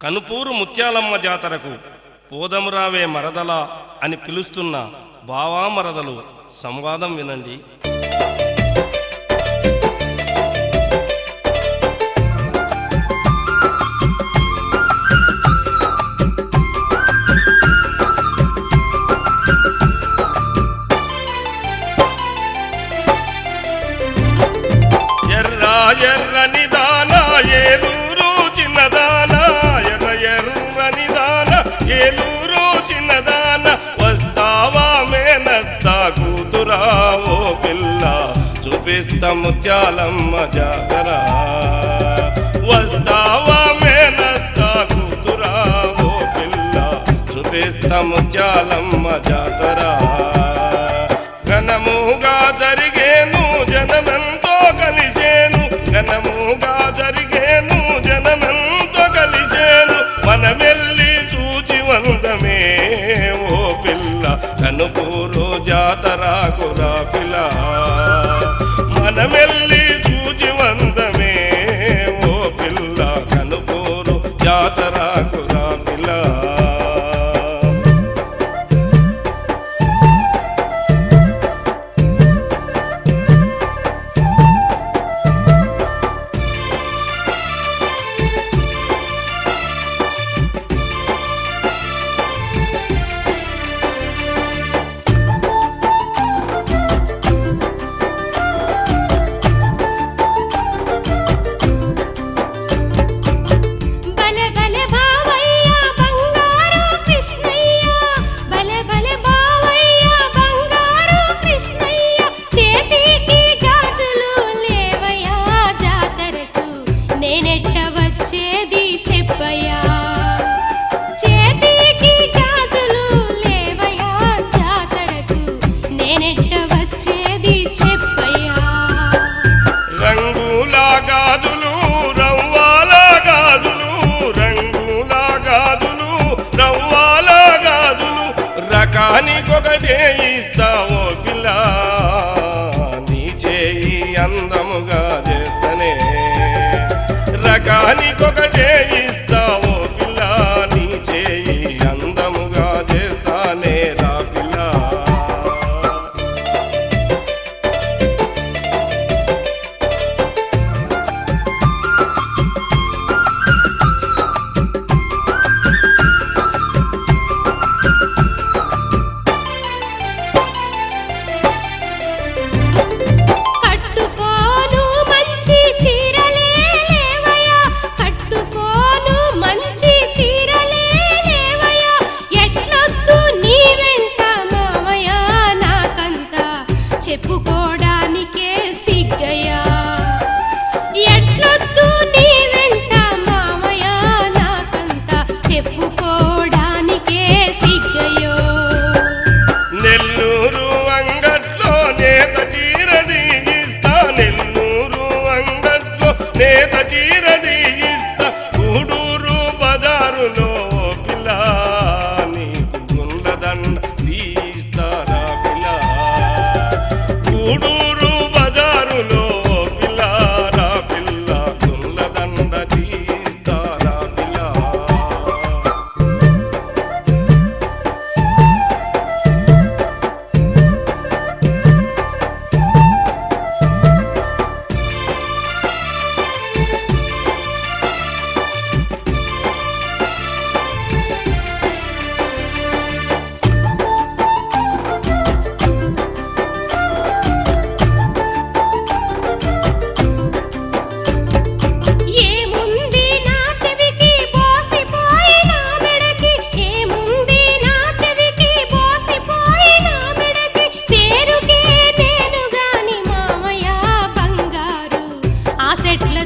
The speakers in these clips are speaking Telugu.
కనుపూరు ముత్యాలమ్మ జాతరకు పోదమురావే మరదలా అని పిలుస్తున్న బావా మరదలు సంవాదం వినండి. ఎర్ర ఎర్రని దానా ఏలూరు చిన్నదానా, ఎర్ర ఎర్రని దానా ఏలూరు చిన్నదానా, వస్తావా మేనత్త కూతురా ఓ పిల్ల, చూపిస్తా ముత్యాలమ్మ జాతర. వస్తావా మేనత్త కూతురా ఓ పిల్ల, చూపిస్తా ముత్యాలమ్మ జాతర. ఘనముగా జరిగేను జనమెంతో కలిసేను, ఘనముగా జరిగేను జనమెంతో కలిసేను, మనమెల్లి చూచి వందమే ఓ పిల్ల, కనుపూరు జాతరకురా పిల్ల. మనమెల్లి చూచి వందమే ఓ పిల్ల, కనుపూరు జాతరకురా పిల్ల. రకానికొకటే ఇస్తావో పిల్ల, నీ చేయి అందముగా చేస్తనే. రకానికొకటే ఇస్తావో పిల్ల, నీ చేయి అందముగా చేస్తానే రా పిల్ల. చెప్పుకోడానికే సిగ్గయ్యా, ఎట్లొద్దు నీ వెంట మామయ్య నాకంతా, చెప్పుకోడానికే సిగ్గయ్యో. నెల్లూరు అంగట్లో నేత చీర తీయిస్తా, నెల్లూరు అంగట్లో నేత చీర తీయిస్తా, గూడూరు బజారులో పిల్ల నీకు గుండ్లదండ తీయిస్తారా పిల్ల. గూడూరు బజారులో పిల్ల రా పిల్ల, గుండ్లదండ తీయిస్తారా పిల్ల.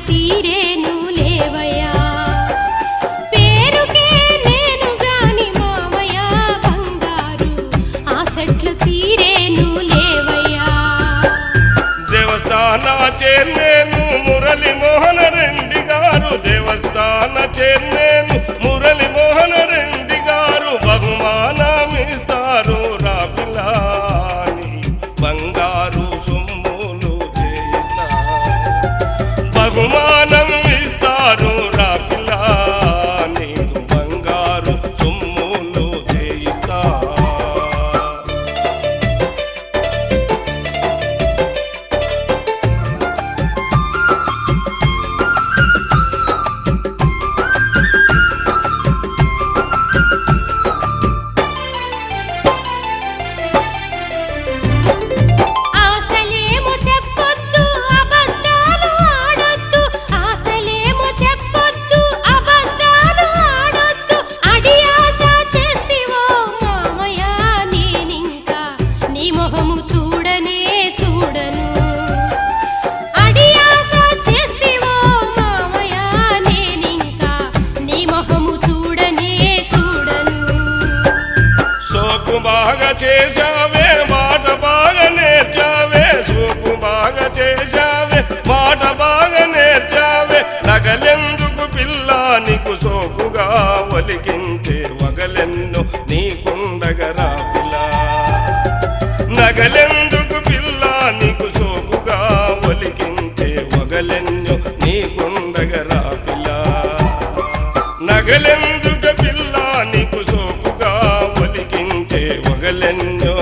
తీరేను లేవయ్యా, పేరుకే నేను గాని మామయ్య బంగారు, ఆ సెట్ల తీరేను లేవయ్యా. దేవస్థాన చైర్మన్ మురళి మోహన రెడ్డి గారు, దేవస్థాన చైర్మన్ మురళి మోహన రెడ్డి గారు, బహుమానమిస్తారు రా పిల్ల, బంగారు సొమ్ములు చేయిస్తా. బహుమానం ఇస్తారు రా పిల్ల, నీకు బాగా చేశావే మాట బాగా నేర్చావే సూపు బాగా చేశావే మాట బాగా నేర్చావే నగలెందుకు పిల్ల నీకు సోకుగా ఒలికించే వగలెన్నో నీకుండగరా పిల్ల నగలెందుకు పిల్ల నీకు సోకుగా ఒలికించే వగలెన్నో నీకుండగరా పిల్ల నగలెందుకు పిల్ల నీకు సోకుగా ఒలికించే వగలెన్నో